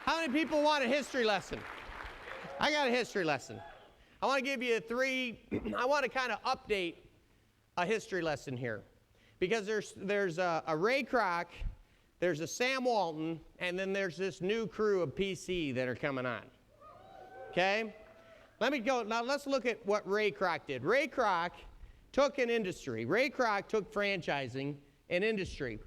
How many people want a history lesson? I got a history lesson. I want to give you I want to kind of update a history lesson here. Because there's a Ray Kroc, there's a Sam Walton, and then there's this new crew of PC that are coming on. Okay? Let me go. Now let's look at what Ray Kroc did. Ray Kroc took an industry. Ray Kroc took franchising and industry.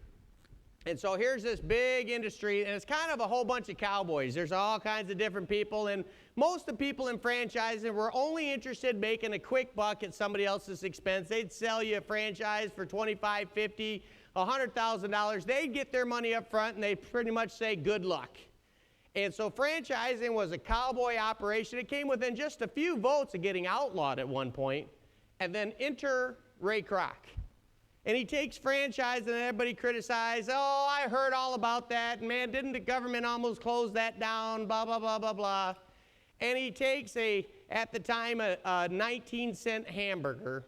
And so here's this big industry, and it's kind of a whole bunch of cowboys. There's all kinds of different people, and most of the people in franchising were only interested in making a quick buck at somebody else's expense. They'd sell you a franchise for $25,000, $50,000, $100,000. They'd get their money up front, and they'd pretty much say, good luck. And so franchising was a cowboy operation. It came within just a few votes of getting outlawed at one point, and then enter Ray Kroc. And he takes franchise, and everybody criticized, oh, I heard all about that, and man, didn't the government almost close that down, blah, blah, blah, blah, blah. And he takes at the time, a 19-cent hamburger,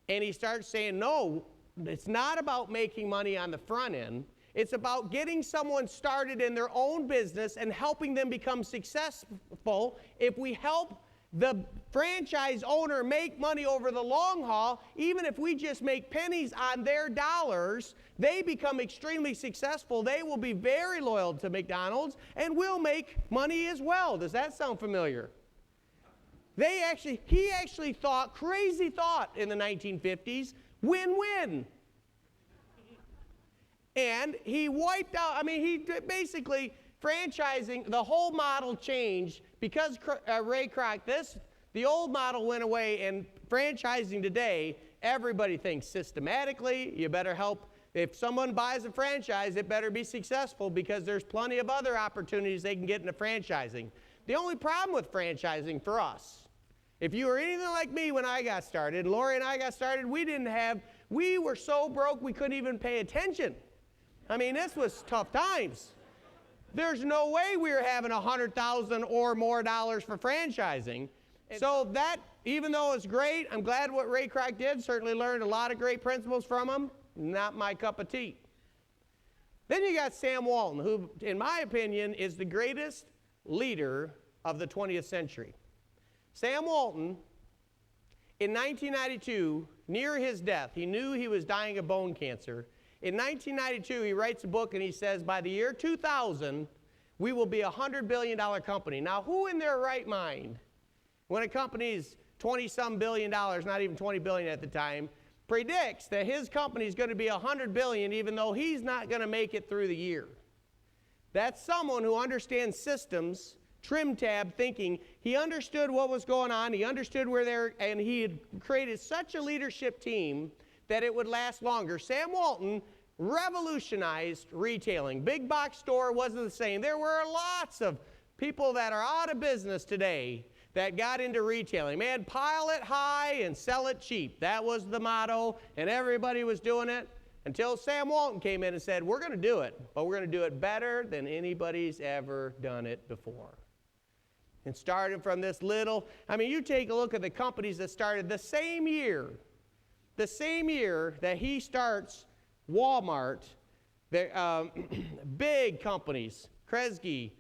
and he starts saying, no, it's not about making money on the front end. It's about getting someone started in their own business and helping them become successful. If we help the franchise owner make money over the long haul, even if we just make pennies on their dollars, they become extremely successful. They will be very loyal to McDonald's and will make money as well. Does that sound familiar? He actually thought, crazy thought in the 1950s, win-win. And he wiped out, basically, franchising, the whole model changed because Ray Kroc, the old model went away, and franchising today, everybody thinks systematically, you better help. If someone buys a franchise, it better be successful because there's plenty of other opportunities they can get into franchising. The only problem with franchising for us, if you were anything like me when I got started, Lori and I got started, we were so broke we couldn't even pay attention. This was tough times. There's no way we were having $100,000 or more for franchising. So that, even though it's great, I'm glad what Ray Kroc did, certainly learned a lot of great principles from him, not my cup of tea. Then you got Sam Walton, who, in my opinion, is the greatest leader of the 20th century. Sam Walton, in 1992, near his death, he knew he was dying of bone cancer. In 1992, he writes a book and he says, by the year 2000, we will be a $100 billion company. Now, who in their right mind, when a company's 20-some billion dollars, not even 20 billion at the time, predicts that his company is going to be 100 billion even though he's not going to make it through the year? That's someone who understands systems, trim tab thinking. He understood what was going on. He understood and he had created such a leadership team that it would last longer. Sam Walton revolutionized retailing. Big box store wasn't the same. There were lots of people that are out of business today that got into retailing. Man, pile it high and sell it cheap. That was the motto, and everybody was doing it until Sam Walton came in and said, we're going to do it, but we're going to do it better than anybody's ever done it before. And started from this little, you take a look at the companies that started the same year that he starts Walmart, big companies, Kresge,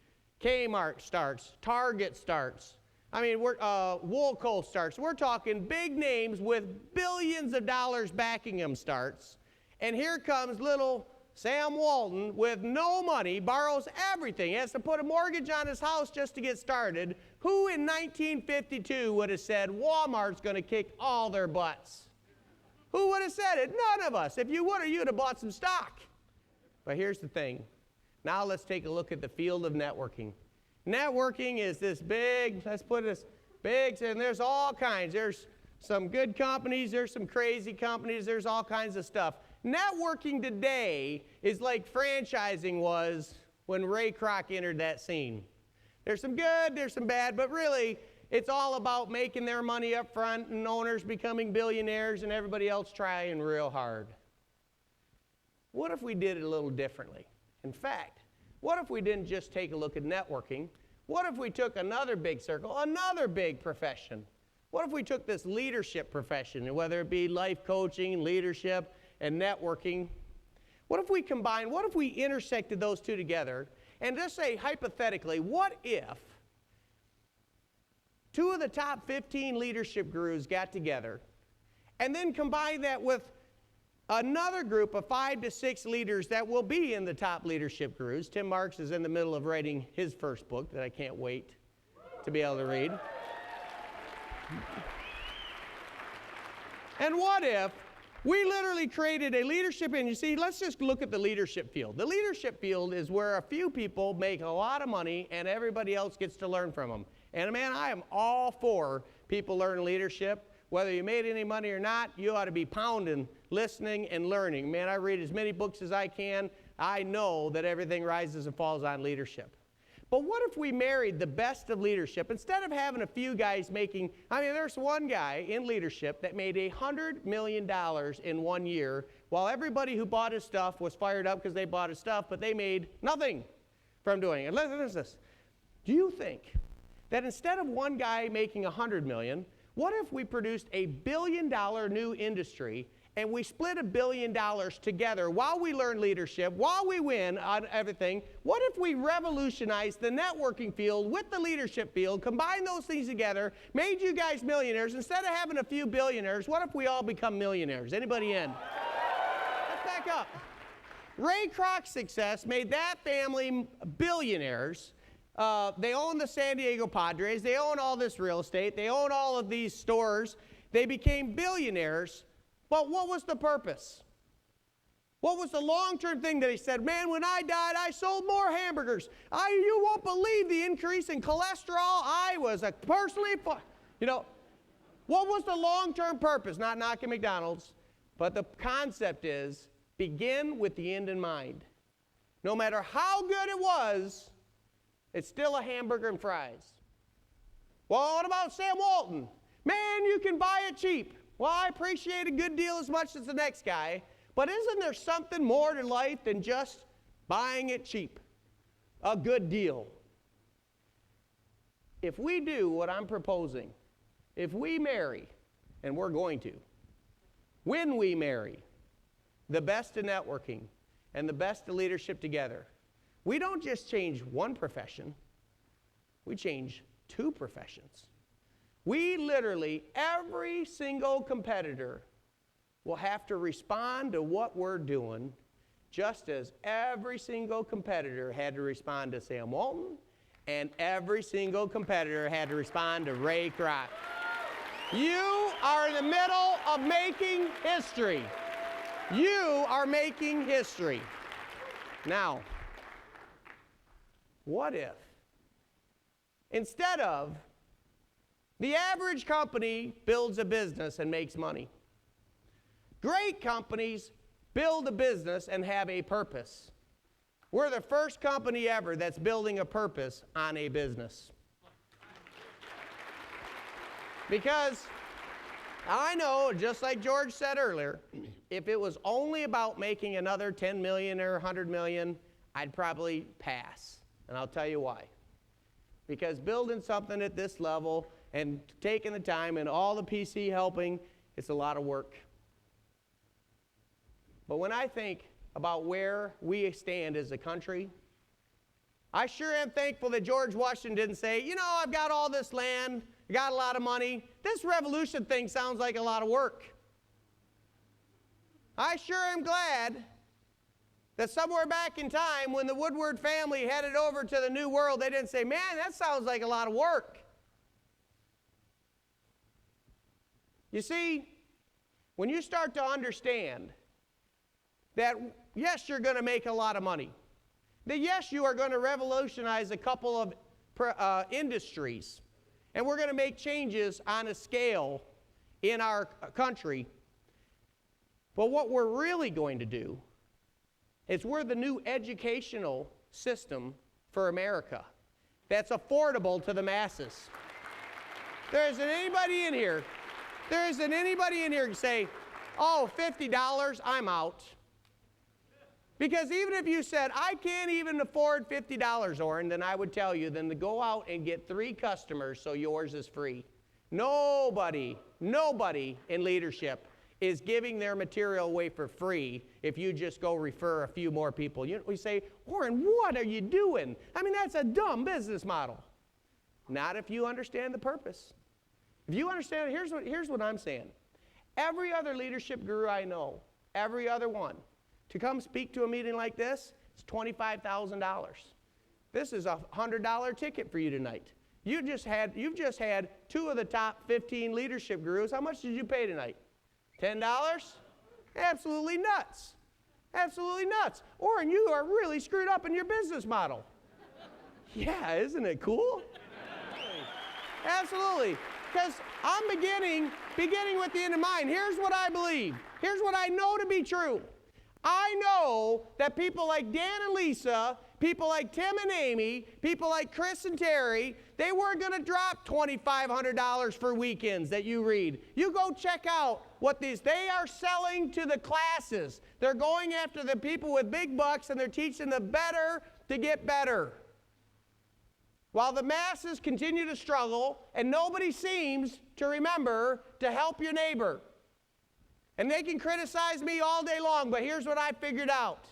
Kmart starts, Target starts, Woolco starts. We're talking big names with billions of dollars backing them starts. And here comes little Sam Walton with no money, borrows everything. He has to put a mortgage on his house just to get started. Who in 1952 would have said Walmart's going to kick all their butts? Who would have said it? None of us. If you would have, you'd have bought some stock. But here's the thing. Now let's take a look at the field of networking. Networking is this big, let's put this big, and there's all kinds. There's some good companies, there's some crazy companies, there's all kinds of stuff. Networking today is like franchising was when Ray Kroc entered that scene. There's some good, there's some bad, but really, it's all about making their money up front and owners becoming billionaires and everybody else trying real hard. What if we did it a little differently? In fact, what if we didn't just take a look at networking? What if we took another big circle, another big profession? What if we took this leadership profession, whether it be life coaching, leadership, and networking? What if we combined, what if we intersected those two together And just say, hypothetically, what if 2 of the top 15 leadership gurus got together and then combine that with another group of 5 to 6 leaders that will be in the top leadership gurus. Tim Marks is in the middle of writing his first book that I can't wait to be able to read. And what if we literally created a leadership, and you see, let's just look at the leadership field. The leadership field is where a few people make a lot of money and everybody else gets to learn from them. And man, I am all for people learning leadership. Whether you made any money or not, you ought to be pounding, listening, and learning. Man, I read as many books as I can. I know that everything rises and falls on leadership. But what if we married the best of leadership? Instead of having a few guys making, there's one guy in leadership that made $100 million in 1 year, while everybody who bought his stuff was fired up because they bought his stuff, but they made nothing from doing it. Listen to this. Do you think that instead of one guy making $100 million, what if we produced a $1 billion new industry and we split $1 billion together while we learn leadership, while we win on everything? What if we revolutionized the networking field with the leadership field, combined those things together, made you guys millionaires? Instead of having a few billionaires, what if we all become millionaires? Anybody in? Let's back up. Ray Kroc's success made that family billionaires. They own the San Diego Padres. They own all this real estate. They own all of these stores. They became billionaires. But what was the purpose? What was the long-term thing that he said, man, when I died, I sold more hamburgers. You won't believe the increase in cholesterol. I was what was the long-term purpose? Not knocking McDonald's, but the concept is begin with the end in mind. No matter how good it was, it's still a hamburger and fries. Well, what about Sam Walton? Man, you can buy it cheap. Well, I appreciate a good deal as much as the next guy, but isn't there something more to life than just buying it cheap? A good deal. If we do what I'm proposing, if we marry, and we're going to, when we marry the best of networking and the best of leadership together, we don't just change one profession, we change 2 professions. We literally, every single competitor will have to respond to what we're doing, just as every single competitor had to respond to Sam Walton, and every single competitor had to respond to Ray Kroc. You are in the middle of making history. You are making history. Now, what if, instead of the average company builds a business and makes money, great companies build a business and have a purpose? We're the first company ever that's building a purpose on a business. Because I know, just like George said earlier, if it was only about making another 10 million or 100 million, I'd probably pass. And I'll tell you why. Because building something at this level and taking the time and all the PC helping, it's a lot of work. But when I think about where we stand as a country, I sure am thankful that George Washington didn't say, I've got all this land, I got a lot of money. This revolution thing sounds like a lot of work. I sure am glad that somewhere back in time when the Woodward family headed over to the New World, they didn't say, man, that sounds like a lot of work. You see, when you start to understand that, yes, you're going to make a lot of money, that, yes, you are going to revolutionize a couple of industries, and we're going to make changes on a scale in our country, but what we're really going to do is we're the new educational system for America that's affordable to the masses. There isn't anybody in here who can say, oh, $50, I'm out. Because even if you said, I can't even afford $50, Orrin, then I would tell you, then to go out and get 3 customers so yours is free. Nobody in leadership is giving their material away for free if you just go refer a few more people. We say, Orrin, what are you doing? I mean, that's a dumb business model. Not if you understand the purpose. If you understand, here's what I'm saying. Every other leadership guru I know, every other one, to come speak to a meeting like this, it's $25,000. This is a $100 ticket for you tonight. You've just had 2 of the top 15 leadership gurus. How much did you pay tonight? $10? Absolutely nuts. Absolutely nuts. Orrin, you are really screwed up in your business model. Yeah, isn't it cool? Absolutely. Because I'm beginning with the end in mind. Here's what I believe. Here's what I know to be true. I know that people like Dan and Lisa, people like Tim and Amy, people like Chris and Terry, they weren't going to drop $2,500 for weekends that you read. You go check out what they are selling to the classes. They're going after the people with big bucks, and they're teaching the better to get better. While the masses continue to struggle, and nobody seems to remember to help your neighbor. And they can criticize me all day long, but here's what I figured out.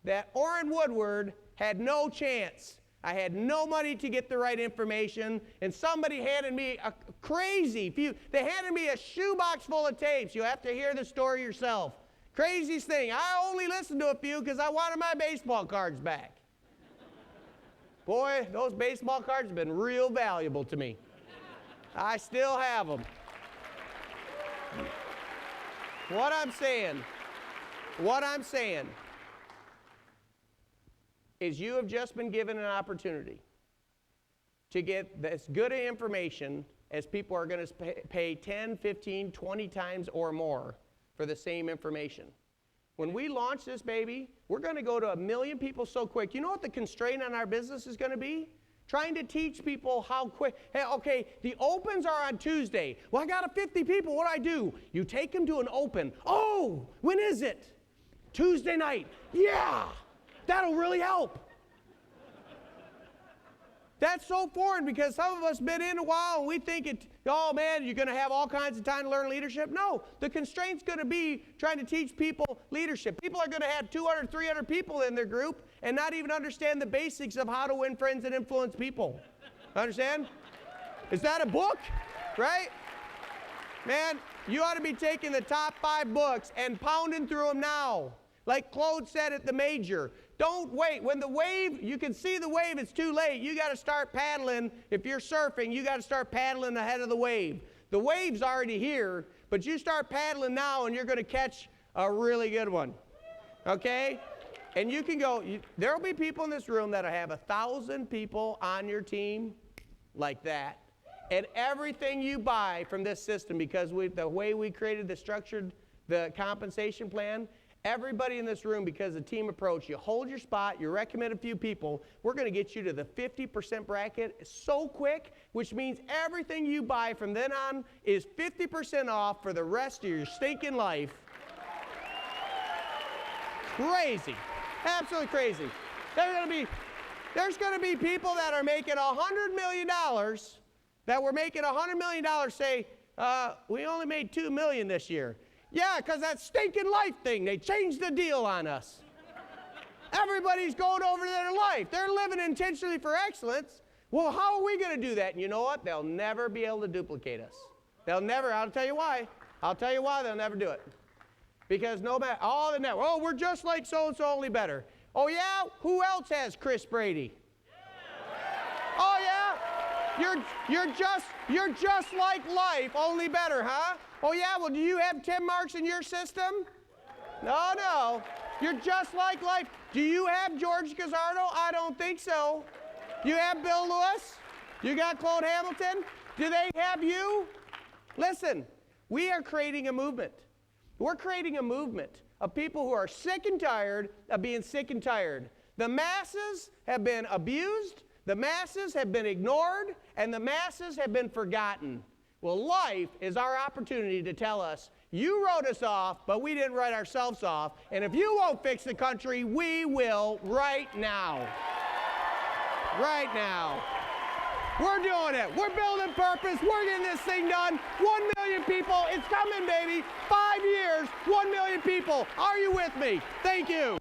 That Orrin Woodward had no chance. I had no money to get the right information, and somebody handed me a crazy few. They handed me a shoebox full of tapes. You'll have to hear the story yourself. Craziest thing. I only listened to a few because I wanted my baseball cards back. Boy, those baseball cards have been real valuable to me. I still have them. What I'm saying is you have just been given an opportunity to get as good information as people are going to pay 10, 15, 20 times or more for the same information. When we launch this baby, we're going to go to 1 million people so quick. You know what the constraint on our business is going to be? Trying to teach people how quick. Hey, okay, the opens are on Tuesday. Well, I got 50 people. What do I do? You take them to an open. Oh, when is it? Tuesday night. Yeah, that'll really help. That's so foreign because some of us been in a while and we think oh man, you're going to have all kinds of time to learn leadership. No, the constraint's going to be trying to teach people leadership. People are going to have 200, 300 people in their group and not even understand the basics of how to win friends and influence people. Understand? Is that a book? Right? Man, you ought to be taking the top 5 books and pounding through them now. Like Claude said at the major, don't wait. When the wave, you can see the wave, it's too late. You got to start paddling. If you're surfing, you got to start paddling ahead of the wave. The wave's already here, but you start paddling now and you're going to catch a really good one. Okay? And you can go, there'll be people in this room that'll have 1,000 people on your team like that. And everything you buy from this system, because the way we created the compensation plan, everybody in this room, because of the team approach, you hold your spot, you recommend a few people, we're going to get you to the 50% bracket so quick, which means everything you buy from then on is 50% off for the rest of your stinking life. Crazy. Absolutely crazy. There's going to be people that are making $100 million, that were making $100 million say, we only made $2 million this year. Yeah, because that stinking life thing, they changed the deal on us. Everybody's going over their life. They're living intentionally for excellence. Well, how are we going to do that? And you know what? They'll never be able to duplicate us. They'll never. I'll tell you why. I'll tell you why they'll never do it. Because no matter, all the network, oh, we're just like so-and-so, only better. Oh, yeah? Who else has Chris Brady? Oh, yeah? You're just like life, only better, huh? Oh, yeah? Well, do you have 10 marks in your system? No. You're just like life. Do you have George Gazzardo? I don't think so. You have Bill Lewis? You got Claude Hamilton? Do they have you? Listen, we are creating a movement. We're creating a movement of people who are sick and tired of being sick and tired. The masses have been abused, the masses have been ignored, and the masses have been forgotten. Well, life is our opportunity to tell us, you wrote us off, but we didn't write ourselves off, and if you won't fix the country, we will right now. Right now. We're doing it. We're building purpose. We're getting this thing done. 1 million people. It's coming, baby. 5 years, 1 million people. Are you with me? Thank you.